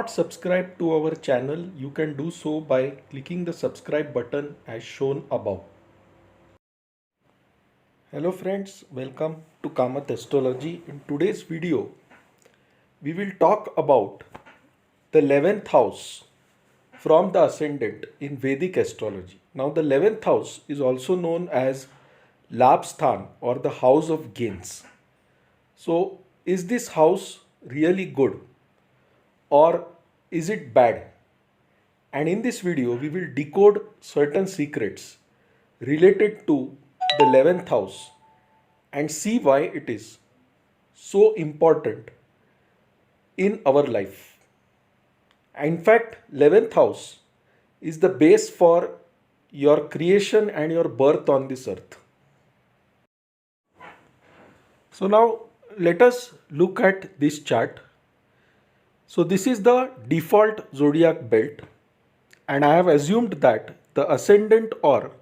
not subscribed to our channel, you can do so by clicking the subscribe button as shown above. Hello friends, welcome to Kamath Astrology. In today's video, we will talk about the 11th house from the ascendant in Vedic astrology. Now the 11th house is also known as Labsthan or the house of gains. So is this house really good or is it bad? And in this video we will decode certain secrets related to the 11th house and see why it is so important in our life. In fact, 11th house is the base for your creation and your birth on this earth. So now let us look at this chart. So this is the default zodiac belt, and I have assumed that the ascendant or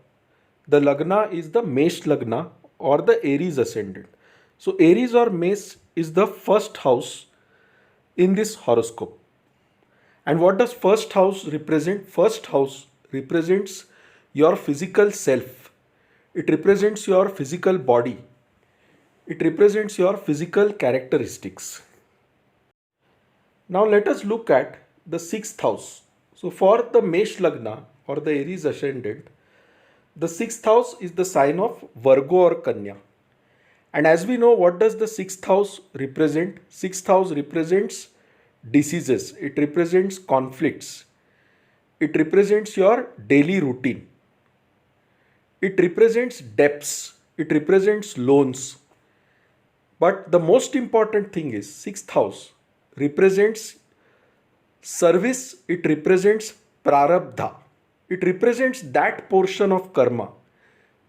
the lagna is the Mesh lagna or the Aries ascendant. So Aries or Mesh is the first house in this horoscope. And what does first house represent? First house represents your physical self. It represents your physical body. It represents your physical characteristics. Now let us look at the 6th house. So for the Mesh lagna or the Aries ascendant, the 6th house is the sign of Virgo or Kanya. And as we know, what does the 6th house represent? 6th house represents diseases. It represents conflicts. It represents your daily routine. It represents debts. It represents loans. But the most important thing is 6th house represents service. It represents prarabdha. It represents that portion of karma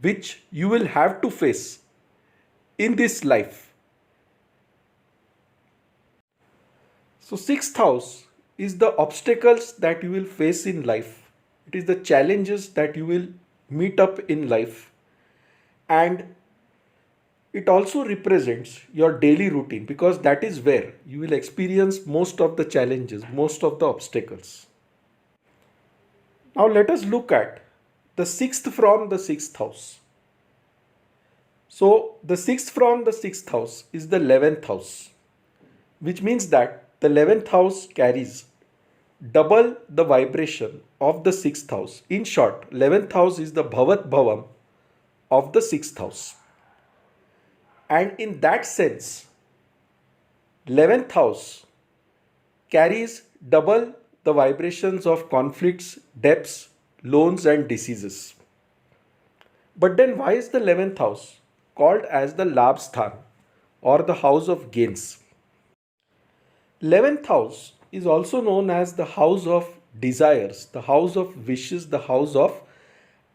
which you will have to face in this life. So 6th house is the obstacles that you will face in life. It is the challenges that you will meet up in life. And it also represents your daily routine because that is where you will experience most of the challenges, most of the obstacles. Now let us look at the 6th from the 6th house. So the 6th from the 6th house is the 11th house, which means that the 11th house carries double the vibration of the 6th house. In short, 11th house is the Bhavat Bhavam of the 6th house. And in that sense, 11th house carries double the vibrations of conflicts, debts, loans and diseases. But then why is the 11th house called as the Labsthan or the house of gains? 11th house is also known as the house of desires, the house of wishes, the house of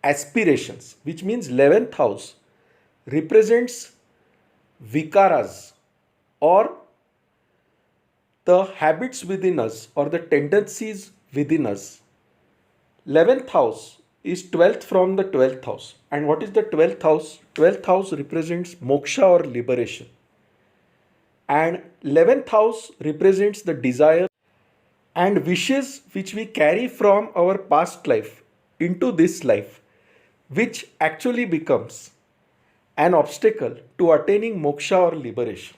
aspirations, which means 11th house represents vikaras or the habits within us or the tendencies within us. 11th house is 12th from the 12th house. And what is the 12th house? 12th house represents moksha or liberation. And 11th house represents the desire and wishes which we carry from our past life into this life, which actually becomes an obstacle to attaining moksha or liberation.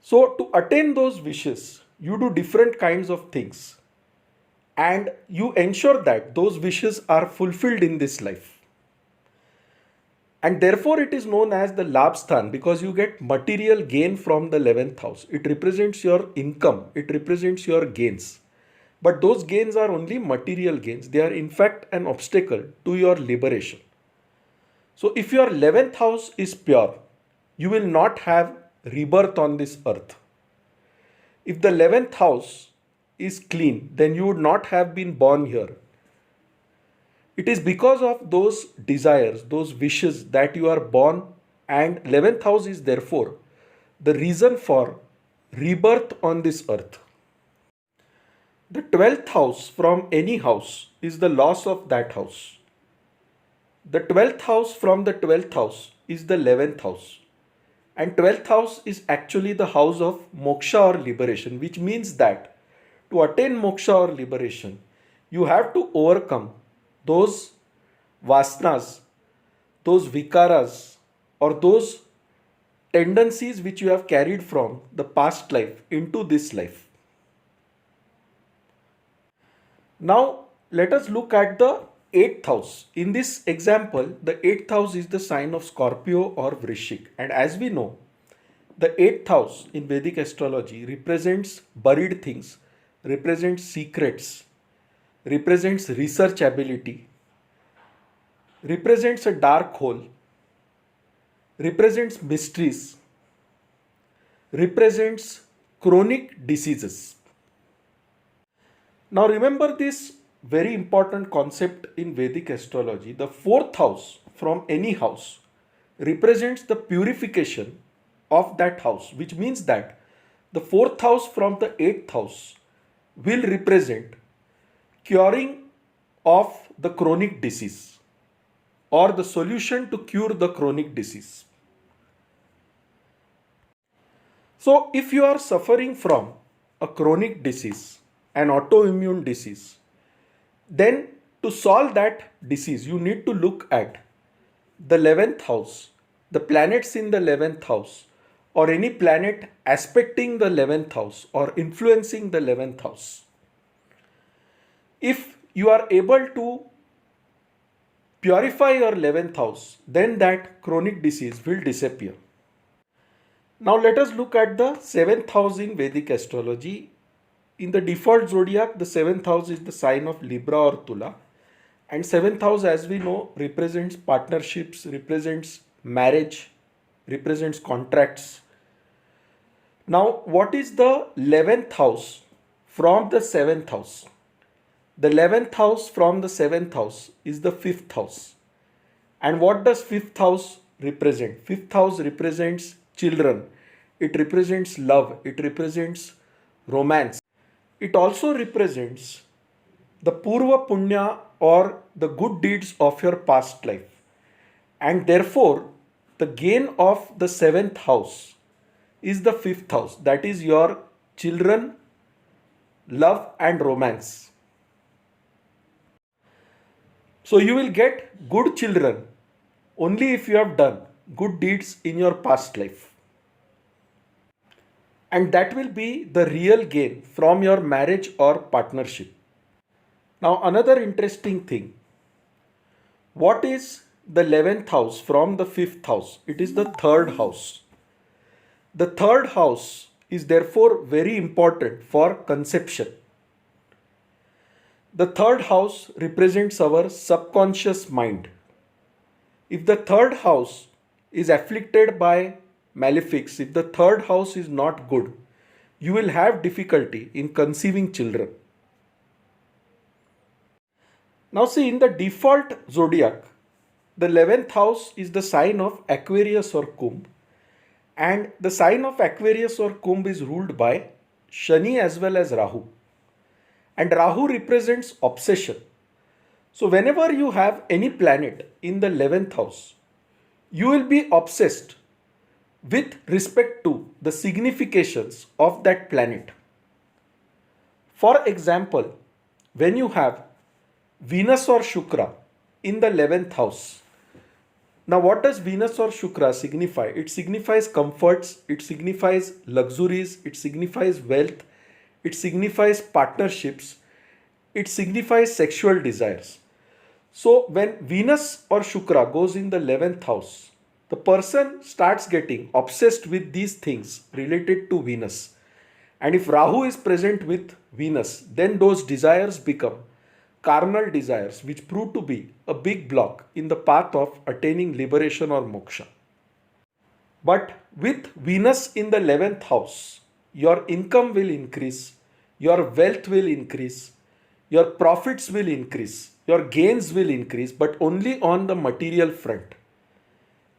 So to attain those wishes, you do different kinds of things and you ensure that those wishes are fulfilled in this life. And therefore it is known as the Labsthan because you get material gain from the 11th house. It represents your income. It represents your gains. But those gains are only material gains. They are in fact an obstacle to your liberation. So if your 11th house is pure, you will not have rebirth on this earth. If the 11th house is clean, then you would not have been born here. It is because of those desires, those wishes that you are born, and 11th house is therefore the reason for rebirth on this earth. The 12th house from any house is the loss of that house. The 12th house from the 12th house is the 11th house. And 12th house is actually the house of moksha or liberation, which means that to attain moksha or liberation, you have to overcome those vasanas, those vikaras, or those tendencies which you have carried from the past life into this life. Now, let us look at the 8th house. In this example, the 8th house is the sign of Scorpio or Vrishik. And as we know, the 8th house in Vedic astrology represents buried things, represents secrets, represents research ability, represents a dark hole, represents mysteries, represents chronic diseases. Now remember this very important concept in Vedic astrology. The 4th house from any house represents the purification of that house, which means that the 4th house from the 8th house will represent curing of the chronic disease or the solution to cure the chronic disease. So if you are suffering from a chronic disease, an autoimmune disease, then to solve that disease, you need to look at the 11th house, the planets in the 11th house, or any planet aspecting the 11th house or influencing the 11th house. If you are able to purify your 11th house, then that chronic disease will disappear. Now let us look at the 7th house in Vedic astrology. In the default zodiac, the 7th house is the sign of Libra or Tula. And 7th house, as we know, represents partnerships, represents marriage, represents contracts. Now, what is the 11th house from the 7th house? The 11th house from the 7th house is the 5th house. And what does 5th house represent? 5th house represents children. It represents love. It represents romance. It also represents the Purva Punya or the good deeds of your past life. And therefore, the gain of the 7th house is the 5th house. That is your children, love and romance. So you will get good children only if you have done good deeds in your past life. And that will be the real gain from your marriage or partnership. Now another interesting thing. What is the 11th house from the 5th house? It is the 3rd house. The 3rd house is therefore very important for conception. The 3rd house represents our subconscious mind. If the 3rd house is afflicted by malefics, if the 3rd house is not good, you will have difficulty in conceiving children. Now see, in the default zodiac, the 11th house is the sign of Aquarius or Kumbh, and the sign of Aquarius or Kumbh is ruled by Shani as well as Rahu. And Rahu represents obsession. So whenever you have any planet in the 11th house, you will be obsessed with respect to the significations of that planet. For example, when you have Venus or Shukra in the 11th house. Now what does Venus or Shukra signify? It signifies comforts, it signifies luxuries, it signifies wealth, it signifies partnerships, it signifies sexual desires. So when Venus or Shukra goes in the 11th house, the person starts getting obsessed with these things related to Venus. And if Rahu is present with Venus, then those desires become carnal desires, which prove to be a big block in the path of attaining liberation or moksha. But with Venus in the 11th house, your income will increase, your wealth will increase, your profits will increase, your gains will increase, but only on the material front.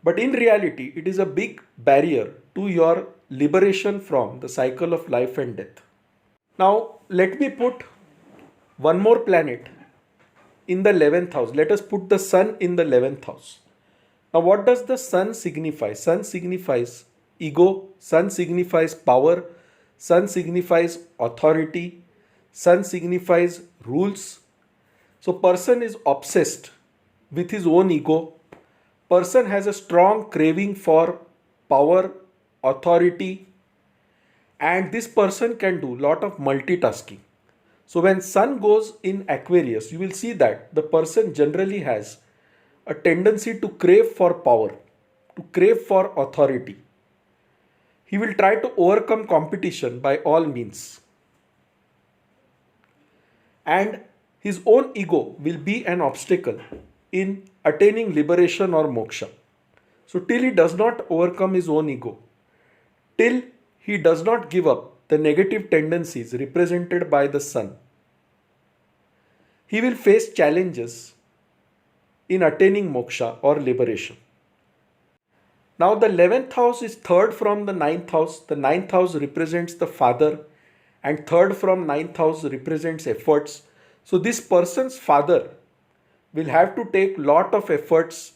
But in reality, it is a big barrier to your liberation from the cycle of life and death. Now, let me put one more planet in the 11th house. Let us put the sun in the 11th house. Now, what does the sun signify? Sun signifies ego, sun signifies power, sun signifies authority, sun signifies rules. So person is obsessed with his own ego. Person has a strong craving for power, authority, and this person can do lot of multitasking. So when sun goes in Aquarius, you will see that the person generally has a tendency to crave for power, to crave for authority. He will try to overcome competition by all means. And his own ego will be an obstacle in attaining liberation or moksha. So, till he does not overcome his own ego, till he does not give up the negative tendencies represented by the sun, he will face challenges in attaining moksha or liberation. Now, the 11th house is third from the ninth house. The ninth house represents the father, and third from ninth house represents efforts. So, this person's father will have to take lot of efforts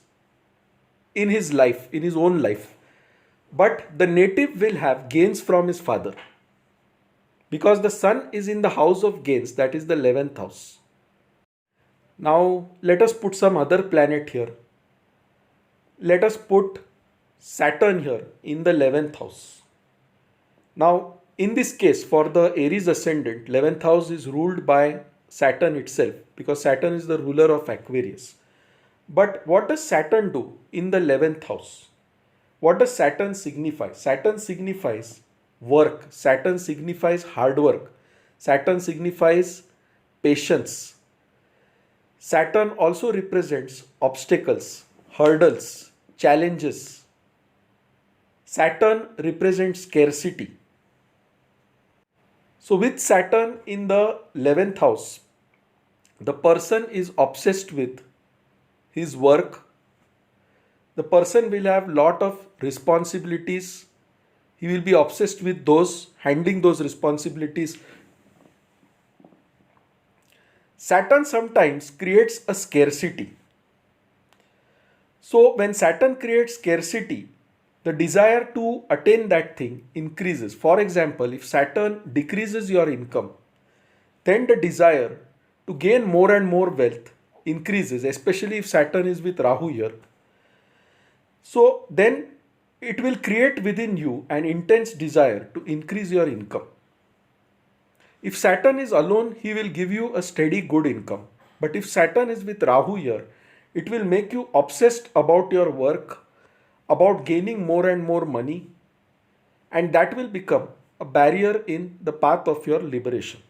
in his life, in his own life. But the native will have gains from his father because the sun is in the house of gains, that is the 11th house. Now, let us put some other planet here. Let us put Saturn here in the 11th house. Now, in this case, for the Aries ascendant, 11th house is ruled by Saturn itself because Saturn is the ruler of Aquarius. But what does Saturn do in the 11th house? What does Saturn signify? Saturn signifies work. Saturn signifies hard work. Saturn signifies patience. Saturn also represents obstacles, hurdles, challenges. Saturn represents scarcity. So with Saturn in the 11th house, the person is obsessed with his work. The person will have lot of responsibilities. He will be obsessed with handling those responsibilities. Saturn sometimes creates a scarcity. So when Saturn creates scarcity, the desire to attain that thing increases. For example, if Saturn decreases your income, then the desire to gain more and more wealth increases, especially if Saturn is with Rahu here. So then it will create within you an intense desire to increase your income. If Saturn is alone, he will give you a steady good income. But if Saturn is with Rahu here, it will make you obsessed about your work, about gaining more and more money, and that will become a barrier in the path of your liberation.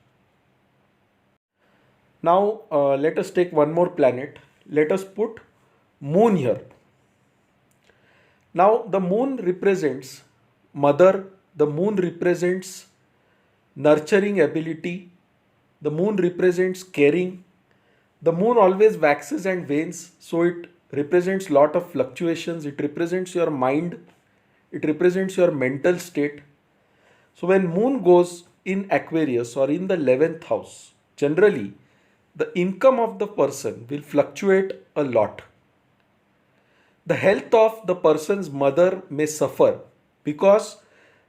Now let us take one more planet. Let us put Moon here. Now the Moon represents mother, the Moon represents nurturing ability, the Moon represents caring. The Moon always waxes and wanes, so it represents lot of fluctuations. It represents your mind, it represents your mental state. So when Moon goes in Aquarius or in the 11th house, generally the income of the person will fluctuate a lot. The health of the person's mother may suffer because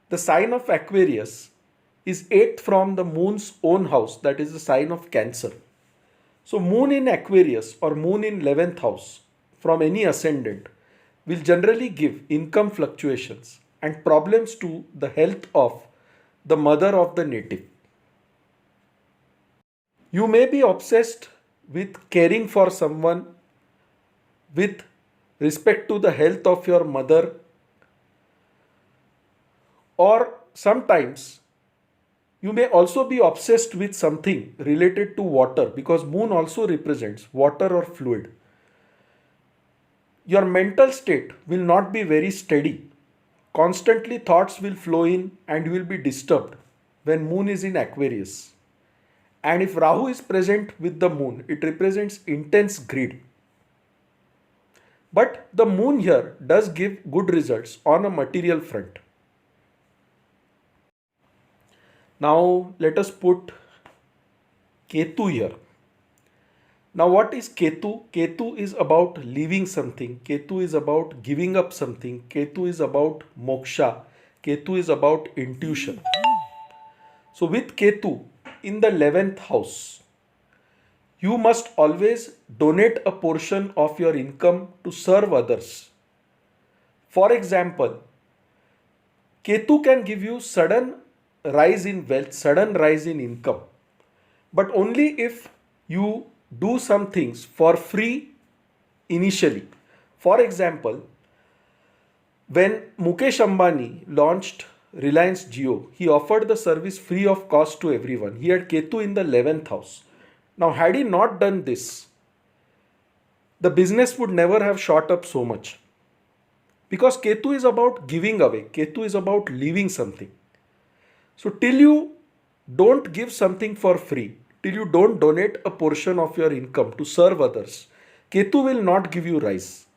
the sign of Aquarius is 8th from the Moon's own house, that is the sign of Cancer. So Moon in Aquarius or Moon in 11th house from any ascendant will generally give income fluctuations and problems to the health of the mother of the native. You may be obsessed with caring for someone with respect to the health of your mother, or sometimes you may also be obsessed with something related to water because Moon also represents water or fluid. Your mental state will not be very steady. Constantly thoughts will flow in and you will be disturbed when Moon is in Aquarius. And if Rahu is present with the Moon, it represents intense greed. But the Moon here does give good results on a material front. Now let us put Ketu here. Now what is Ketu? Ketu is about leaving something. Ketu is about giving up something. Ketu is about moksha. Ketu is about intuition. So with Ketu in the 11th house, you must always donate a portion of your income to serve others. For example, Ketu can give you sudden rise in wealth, sudden rise in income, but only if you do some things for free initially. For example, when Mukesh Ambani launched Reliance Jio, he offered the service free of cost to everyone. He had Ketu in the 11th house. Now, had he not done this, the business would never have shot up so much. Because Ketu is about giving away, Ketu is about leaving something. So, till you don't give something for free, till you don't donate a portion of your income to serve others, Ketu will not give you rise.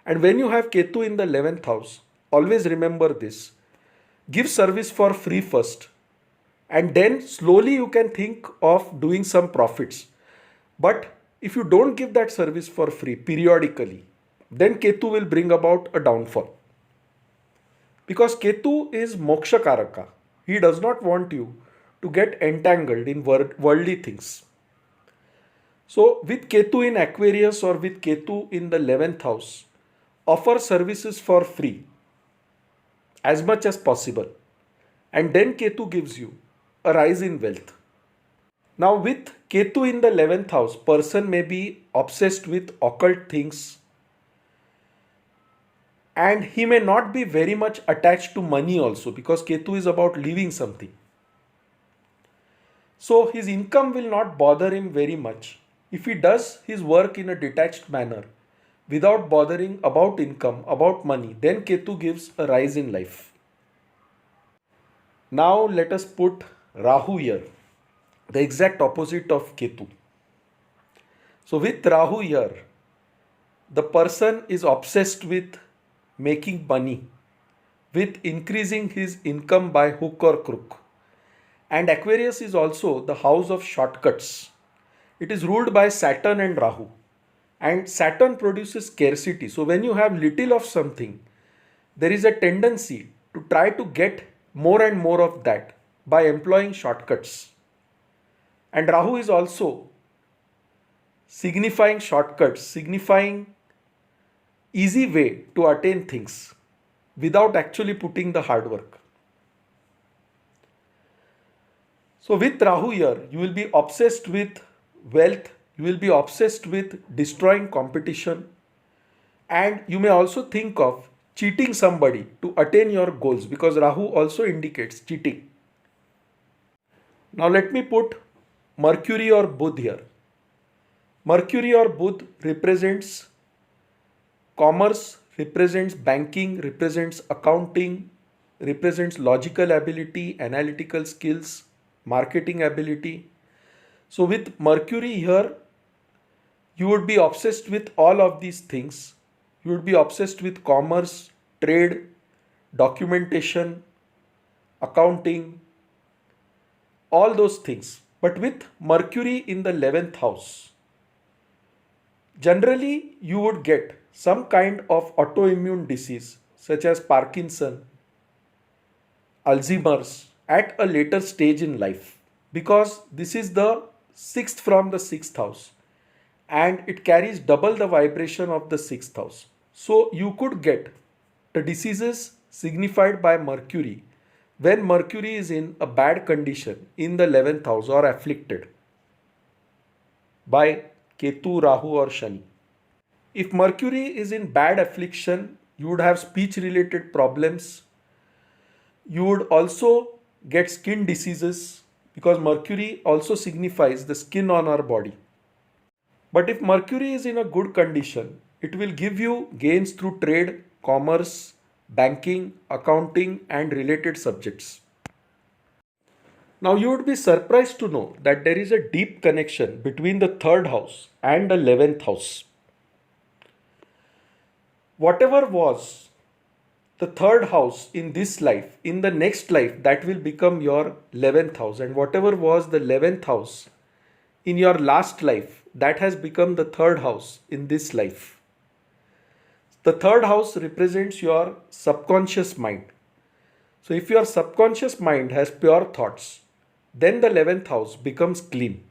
And when you have Ketu in the 11th house, always remember this. Give service for free first, and then slowly you can think of doing some profits. But if you don't give that service for free periodically, then Ketu will bring about a downfall. Because Ketu is Moksha Karaka. He does not want you to get entangled in worldly things. So, with Ketu in Aquarius or with Ketu in the 11th house, offer services for free as much as possible. And then Ketu gives you a rise in wealth. Now, with Ketu in the 11th house, person may be obsessed with occult things, and he may not be very much attached to money also, because Ketu is about leaving something. So his income will not bother him very much if he does his work in a detached manner without bothering about income, about money. Then Ketu gives a rise in life. Now let us put Rahu here, the exact opposite of Ketu. So with Rahu here, the person is obsessed with making money, with increasing his income by hook or crook. And Aquarius is also the house of shortcuts. It is ruled by Saturn and Rahu. And Saturn produces scarcity. So when you have little of something, there is a tendency to try to get more and more of that by employing shortcuts. And Rahu is also signifying shortcuts, signifying easy way to attain things without actually putting the hard work. So with Rahu here, you will be obsessed with wealth, you will be obsessed with destroying competition, and you may also think of cheating somebody to attain your goals, because Rahu also indicates cheating. Now let me put Mercury or Budh here. Mercury or Budh represents commerce, represents banking, represents accounting, represents logical ability, analytical skills, marketing ability. So with Mercury here, you would be obsessed with all of these things. You would be obsessed with commerce, trade, documentation, accounting, all those things. But with Mercury in the 11th house, generally you would get some kind of autoimmune disease such as Parkinson, Alzheimer's at a later stage in life, because this is the 6th from the 6th house and it carries double the vibration of the 6th house. So you could get the diseases signified by Mercury when Mercury is in a bad condition in the 11th house or afflicted by Ketu, Rahu or Shani. If Mercury is in bad affliction, you would have speech related problems. You would also get skin diseases, because Mercury also signifies the skin on our body. But if Mercury is in a good condition, it will give you gains through trade, commerce, banking, accounting and related subjects. Now you would be surprised to know that there is a deep connection between the 3rd house and the 11th house. Whatever was the 3rd house in this life, in the next life, that will become your 11th house. And whatever was the 11th house in your last life, that has become the 3rd house in this life. The 3rd house represents your subconscious mind. So if your subconscious mind has pure thoughts, then the 11th house becomes clean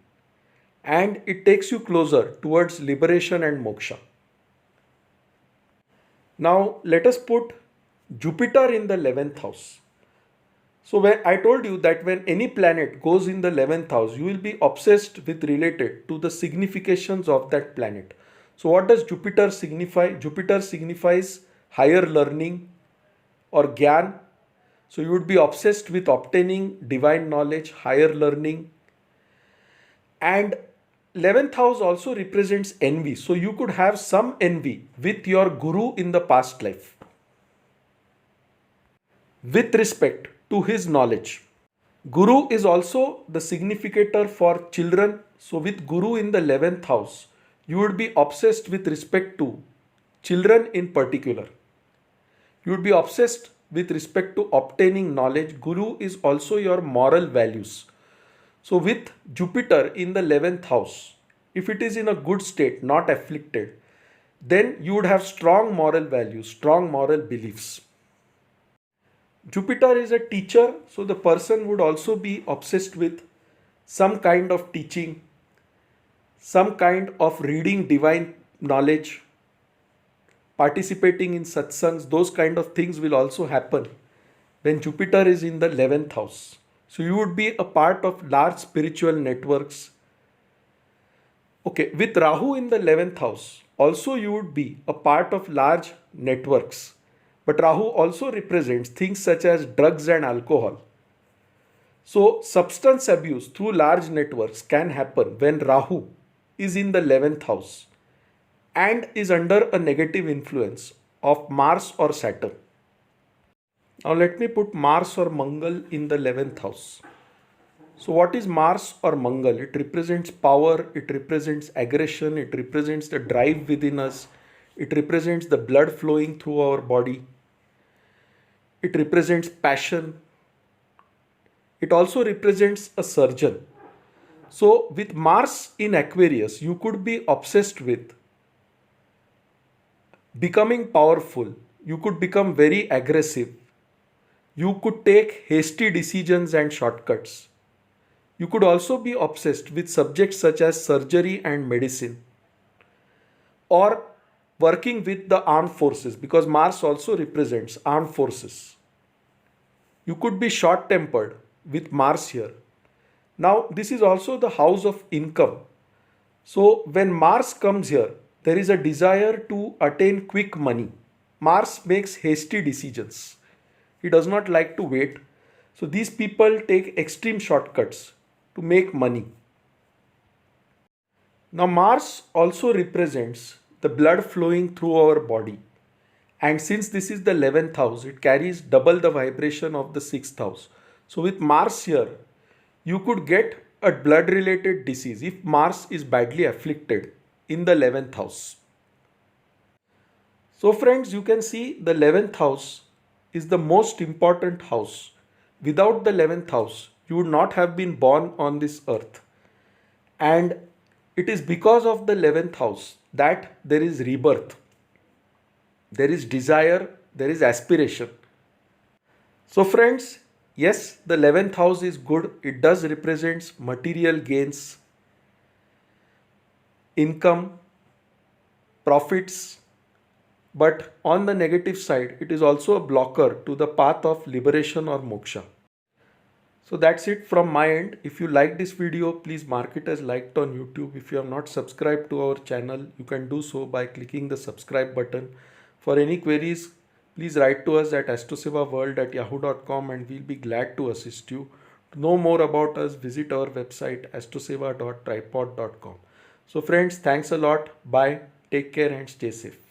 and it takes you closer towards liberation and moksha. Now let us put Jupiter in the 11th house. So when I told you that when any planet goes in the 11th house, you will be obsessed with related to the significations of that planet. So what does Jupiter signify? Jupiter signifies higher learning or gyan. So you would be obsessed with obtaining divine knowledge, higher learning. And 11th house also represents envy. So you could have some envy with your guru in the past life with respect to his knowledge. Guru is also the significator for children. So with Guru in the 11th house, you would be obsessed with respect to children in particular. You would be obsessed with respect to obtaining knowledge. Guru is also your moral values. So with Jupiter in the 11th house, if it is in a good state, not afflicted, then you would have strong moral values, strong moral beliefs. Jupiter is a teacher, so the person would also be obsessed with some kind of teaching, some kind of reading divine knowledge, participating in satsangs. Those kind of things will also happen when Jupiter is in the 11th house. So you would be a part of large spiritual networks. Okay, with Rahu in the 11th house, also you would be a part of large networks. But Rahu also represents things such as drugs and alcohol. So substance abuse through large networks can happen when Rahu is in the 11th house and is under a negative influence of Mars or Saturn. Now let me put Mars or Mangal in the 11th house. So what is Mars or Mangal? It represents power, it represents aggression, it represents the drive within us, it represents the blood flowing through our body. It represents passion. It also represents a surgeon. So with Mars in Aquarius, you could be obsessed with becoming powerful. You could become very aggressive. You could take hasty decisions and shortcuts. You could also be obsessed with subjects such as surgery and medicine, or working with the armed forces, because Mars also represents armed forces. You could be short tempered with Mars here. Now, this is also the house of income. So, when Mars comes here, there is a desire to attain quick money. Mars makes hasty decisions. He does not like to wait. So, these people take extreme shortcuts to make money. Now, Mars also represents the blood flowing through our body. And since this is the 11th house, it carries double the vibration of the 6th house. So with Mars here, you could get a blood related disease if Mars is badly afflicted in the 11th house. So friends, you can see the 11th house is the most important house. Without the 11th house, you would not have been born on this earth. And it is because of the 11th house that there is rebirth, there is desire, there is aspiration. So friends, yes, the 11th house is good. It does represent material gains, income, profits. But on the negative side, it is also a blocker to the path of liberation or moksha. So that's it from my end. If you like this video, please mark it as liked on YouTube. If you have not subscribed to our channel, you can do so by clicking the subscribe button. For any queries, please write to us at astrosevaworld@yahoo.com and we'll be glad to assist you. To know more about us, visit our website astroseva.tripod.com. So friends, thanks a lot. Bye. Take care and stay safe.